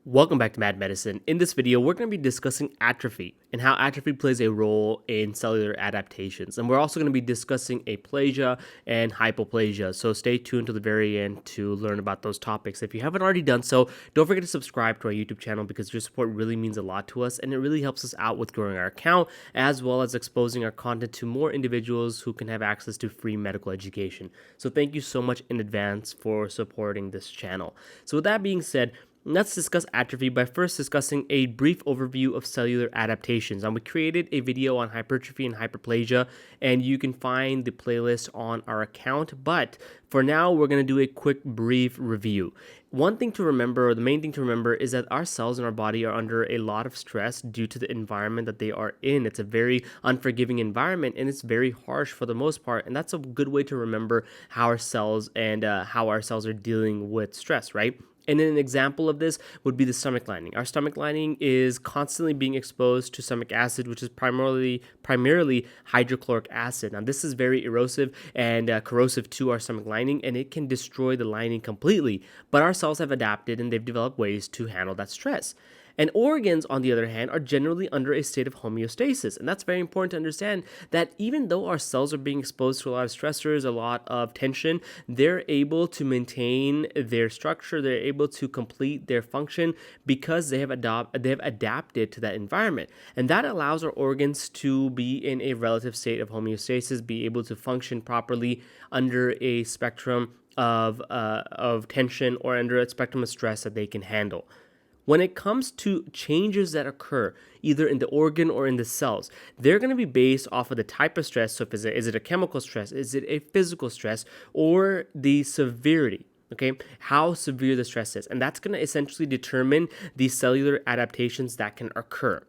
Welcome back to Mad Medicine. In this video, we're going to be discussing atrophy and how atrophy plays a role in cellular adaptations. And we're also going to be discussing aplasia and hypoplasia. So stay tuned to the very end to learn about those topics. If you haven't already done so, don't forget to subscribe to our YouTube channel because your support really means a lot to us and it really helps us out with growing our account as well as exposing our content to more individuals who can have access to free medical education. So thank you so much in advance for supporting this channel. So with that being said, let's discuss atrophy by first discussing a brief overview of cellular adaptations. And we created a video on hypertrophy and hyperplasia, and you can find the playlist on our account. But for now, we're going to do a quick, brief review. One thing to remember, or the main thing to remember, is that our cells in our body are under a lot of stress due to the environment that they are in. It's a very unforgiving environment, and it's very harsh for the most part. And that's a good way to remember how our cells are dealing with stress, right? And an example of this would be the stomach lining. Our stomach lining is constantly being exposed to stomach acid, which is primarily hydrochloric acid. Now, this is very erosive and corrosive to our stomach lining, and it can destroy the lining completely. But our cells have adapted, and they've developed ways to handle that stress. And organs, on the other hand, are generally under a state of homeostasis. And that's very important to understand that even though our cells are being exposed to a lot of stressors, a lot of tension, they're able to maintain their structure, they're able to complete their function because they have adapted to that environment. And that allows our organs to be in a relative state of homeostasis, be able to function properly under a spectrum of tension or under a spectrum of stress that they can handle. When it comes to changes that occur either in the organ or in the cells, they're going to be based off of the type of stress. So is it a chemical stress? Is it a physical stress? Or the severity? Okay, how severe the stress is. And that's going to essentially determine the cellular adaptations that can occur.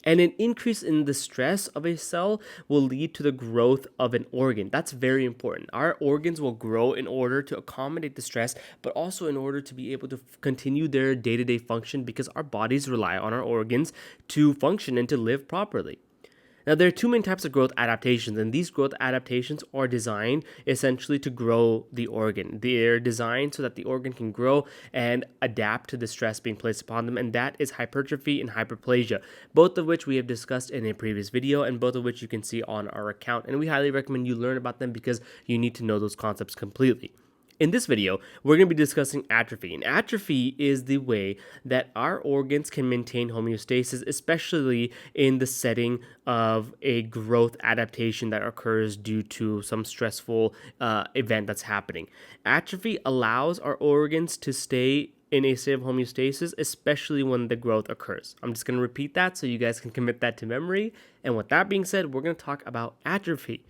And an increase in the stress of a cell will lead to the growth of an organ. That's very important. Our organs will grow in order to accommodate the stress, but also in order to be able to continue their day-to-day function because our bodies rely on our organs to function and to live properly. Now, there are two main types of growth adaptations, and these growth adaptations are designed essentially to grow the organ. They're designed so that the organ can grow and adapt to the stress being placed upon them, and that is hypertrophy and hyperplasia, both of which we have discussed in a previous video, and both of which you can see on our account. And we highly recommend you learn about them because you need to know those concepts completely. In this video, we're going to be discussing atrophy, and atrophy is the way that our organs can maintain homeostasis, especially in the setting of a growth adaptation that occurs due to some stressful event that's happening. Atrophy allows our organs to stay in a state of homeostasis, especially when the growth occurs. I'm just going to repeat that so you guys can commit that to memory. And with that being said, we're going to talk about atrophy.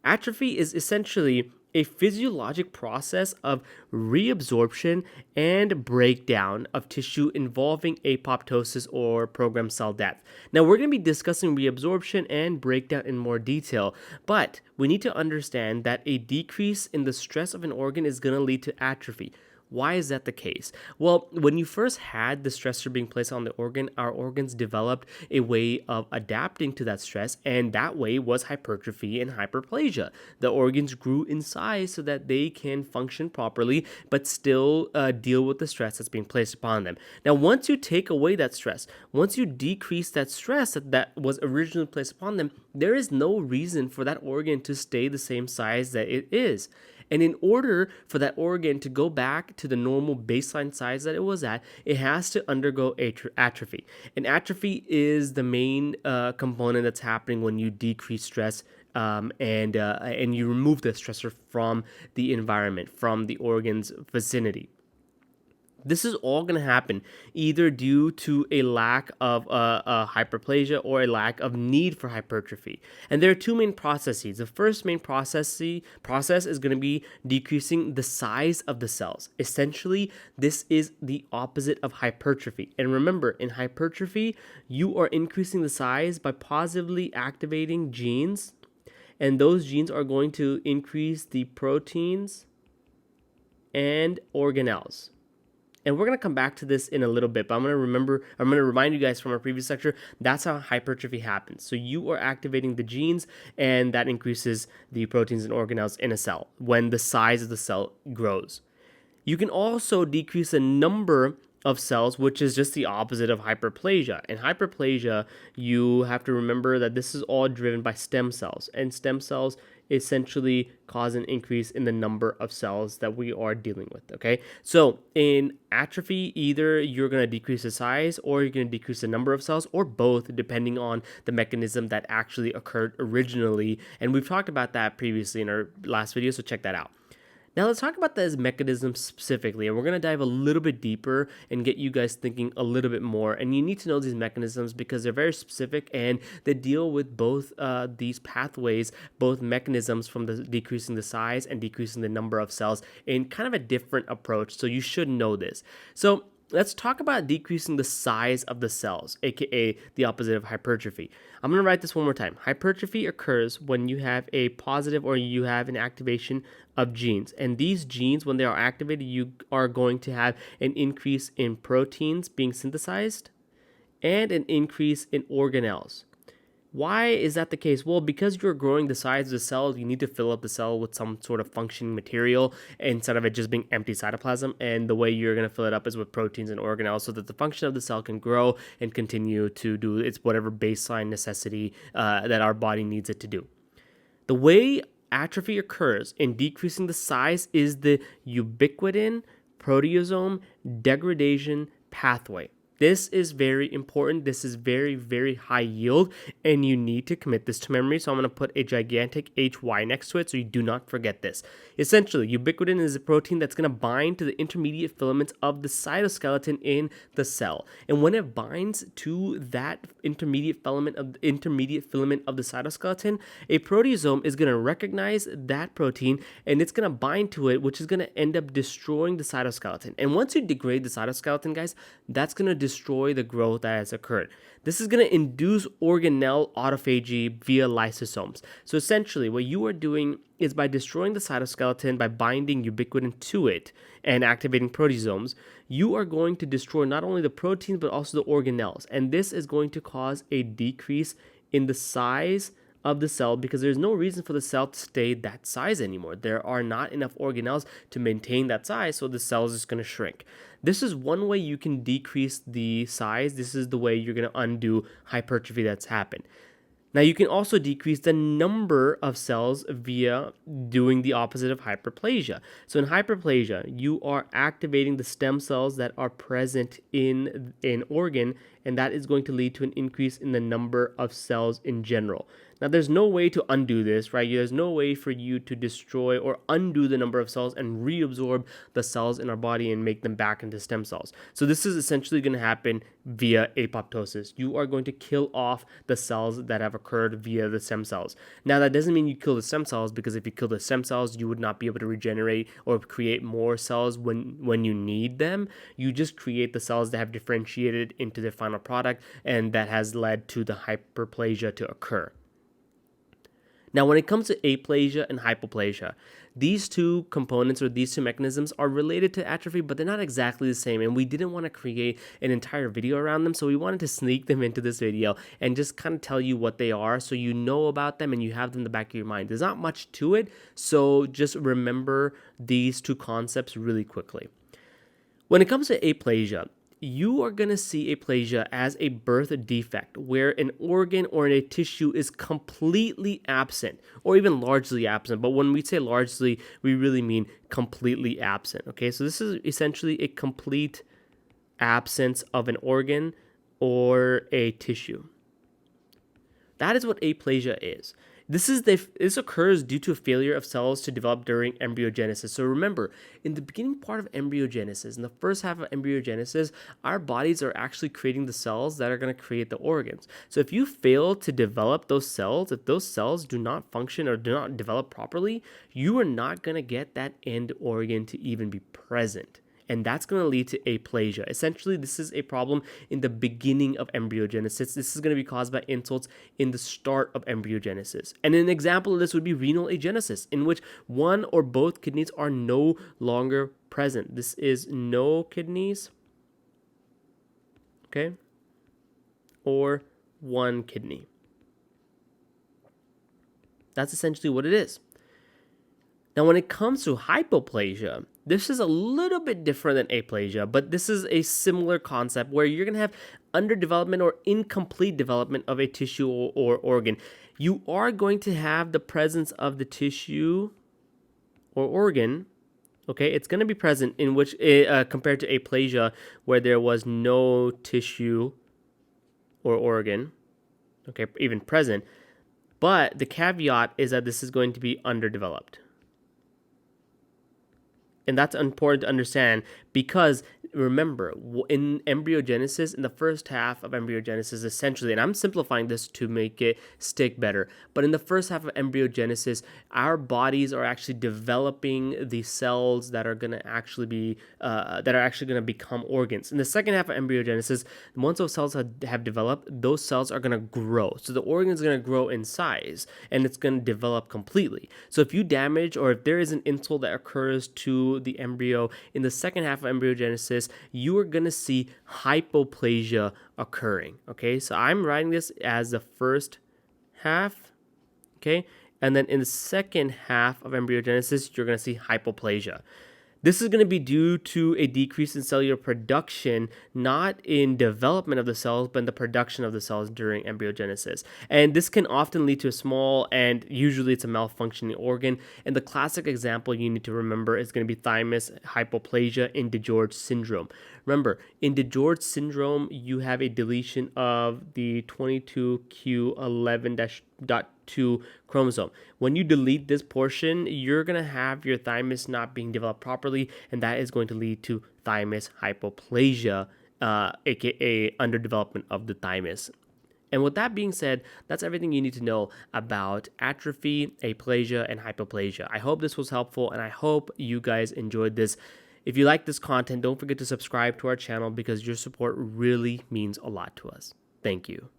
Atrophy is essentially a physiologic process of reabsorption and breakdown of tissue involving apoptosis or programmed cell death. Now, we're going to be discussing reabsorption and breakdown in more detail, but we need to understand that a decrease in the stress of an organ is going to lead to atrophy. Why is that the case? Well, when you first had the stressor being placed on the organ, our organs developed a way of adapting to that stress, and that way was hypertrophy and hyperplasia. The organs grew in size so that they can function properly, but still deal with the stress that's being placed upon them. Now, once you take away that stress, once you decrease that stress that was originally placed upon them, there is no reason for that organ to stay the same size that it is. And in order for that organ to go back to the normal baseline size that it was at, it has to undergo atrophy. And atrophy is the main component that's happening when you decrease stress and you remove the stressor from the environment, from the organ's vicinity. This is all going to happen either due to a lack of hyperplasia or a lack of need for hypertrophy. And there are two main processes. The first main process is going to be decreasing the size of the cells. Essentially, this is the opposite of hypertrophy. And remember, in hypertrophy, you are increasing the size by positively activating genes, and those genes are going to increase the proteins and organelles. And we're going to come back to this in a little bit, but I'm going to remind you guys from our previous lecture, that's how hypertrophy happens. So you are activating the genes, and that increases the proteins and organelles in a cell when the size of the cell grows. You can also decrease the number of cells, which is just the opposite of hyperplasia. And hyperplasia, you have to remember that this is all driven by stem cells, and stem cells essentially cause an increase in the number of cells that we are dealing with. Okay, so in atrophy, either you're going to decrease the size or you're going to decrease the number of cells, or both, depending on the mechanism that actually occurred originally. And we've talked about that previously in our last video, so check that out. Now let's talk about this mechanism specifically, and we're going to dive a little bit deeper and get you guys thinking a little bit more. And you need to know these mechanisms because they're very specific and they deal with both these pathways, both mechanisms from the decreasing the size and decreasing the number of cells in kind of a different approach. So you should know this. So let's talk about decreasing the size of the cells, aka the opposite of hypertrophy. I'm going to write this one more time. Hypertrophy occurs when you have a positive or you have an activation of genes. And these genes, when they are activated, you are going to have an increase in proteins being synthesized and an increase in organelles. Why is that the case? Well, because you're growing the size of the cell, you need to fill up the cell with some sort of functioning material instead of it just being empty cytoplasm. And the way you're going to fill it up is with proteins and organelles so that the function of the cell can grow and continue to do its whatever baseline necessity that our body needs it to do. The way atrophy occurs in decreasing the size is the ubiquitin proteasome degradation pathway. This is very important. This is very, very high yield, and you need to commit this to memory. So I'm going to put a gigantic HY next to it so you do not forget this. Essentially, ubiquitin is a protein that's going to bind to the intermediate filaments of the cytoskeleton in the cell. And when it binds to that intermediate filament of the cytoskeleton, a proteasome is going to recognize that protein and it's going to bind to it, which is going to end up destroying the cytoskeleton. And once you degrade the cytoskeleton, guys, that's going to destroy the growth that has occurred. This is going to induce organelle autophagy via lysosomes. So essentially, what you are doing is by destroying the cytoskeleton, by binding ubiquitin to it and activating proteasomes, you are going to destroy not only the proteins but also the organelles. And this is going to cause a decrease in the size of the cell because there's no reason for the cell to stay that size anymore. There are not enough organelles to maintain that size, so the cell is just going to shrink. This is one way you can decrease the size. This is the way you're going to undo hypertrophy that's happened. Now, you can also decrease the number of cells via doing the opposite of hyperplasia. So in hyperplasia, you are activating the stem cells that are present in an organ, and that is going to lead to an increase in the number of cells in general. Now, there's no way to undo this, right? There's no way for you to destroy or undo the number of cells and reabsorb the cells in our body and make them back into stem cells. So this is essentially going to happen via apoptosis. You are going to kill off the cells that have occurred via the stem cells. Now, that doesn't mean you kill the stem cells, because if you kill the stem cells, you would not be able to regenerate or create more cells when you need them. You just create the cells that have differentiated into their final product, and that has led to the hyperplasia to occur. Now, when it comes to aplasia and hypoplasia, these two components or these two mechanisms are related to atrophy, but they're not exactly the same, and we didn't want to create an entire video around them, so we wanted to sneak them into this video and just kind of tell you what they are so you know about them and you have them in the back of your mind. There's not much to it, so just remember these two concepts really quickly. When it comes to aplasia, you are going to see aplasia as a birth defect where an organ or a tissue is completely absent or even largely absent. But when we say largely, we really mean completely absent. Okay, so this is essentially a complete absence of an organ or a tissue. That is what aplasia is. This occurs due to a failure of cells to develop during embryogenesis. So remember, in the beginning part of embryogenesis, in the first half of embryogenesis, our bodies are actually creating the cells that are going to create the organs. So if you fail to develop those cells, if those cells do not function or do not develop properly, you are not going to get that end organ to even be present. And that's going to lead to aplasia. Essentially, this is a problem in the beginning of embryogenesis. This is going to be caused by insults in the start of embryogenesis. And an example of this would be renal agenesis, in which one or both kidneys are no longer present. This is no kidneys, okay, or one kidney. That's essentially what it is. Now, when it comes to hypoplasia, This is a little bit different than aplasia, but this is a similar concept where you're going to have underdevelopment or incomplete development of a tissue or organ. You are going to have the presence of the tissue or organ. Okay, it's going to be present in which compared to aplasia where there was no tissue or organ, okay, even present. But the caveat is that this is going to be underdeveloped. And that's important to understand because remember, in embryogenesis, in the first half of embryogenesis, essentially, and I'm simplifying this to make it stick better, but in the first half of embryogenesis, our bodies are actually developing the cells that are going to actually be become organs. In the second half of embryogenesis, once those cells have developed, those cells are going to grow. So the organ is going to grow in size and it's going to develop completely. So if you damage or if there is an insult that occurs to the embryo in the second half of embryogenesis, you are going to see hypoplasia occurring. Okay, so I'm writing this as the first half. Okay, and then in the second half of embryogenesis, you're going to see hypoplasia. This is going to be due to a decrease in cellular production, not in development of the cells, but in the production of the cells during embryogenesis. And this can often lead to a small, and usually it's a malfunctioning organ. And the classic example you need to remember is going to be thymus hypoplasia in DeGeorge syndrome. Remember, in DeGeorge syndrome, you have a deletion of the 22q11.2 chromosome. When you delete this portion, you're going to have your thymus not being developed properly, and that is going to lead to thymus hypoplasia, aka underdevelopment of the thymus. And with that being said, that's everything you need to know about atrophy, aplasia, and hypoplasia. I hope this was helpful, and I hope you guys enjoyed this. If you like this content, don't forget to subscribe to our channel because your support really means a lot to us. Thank you.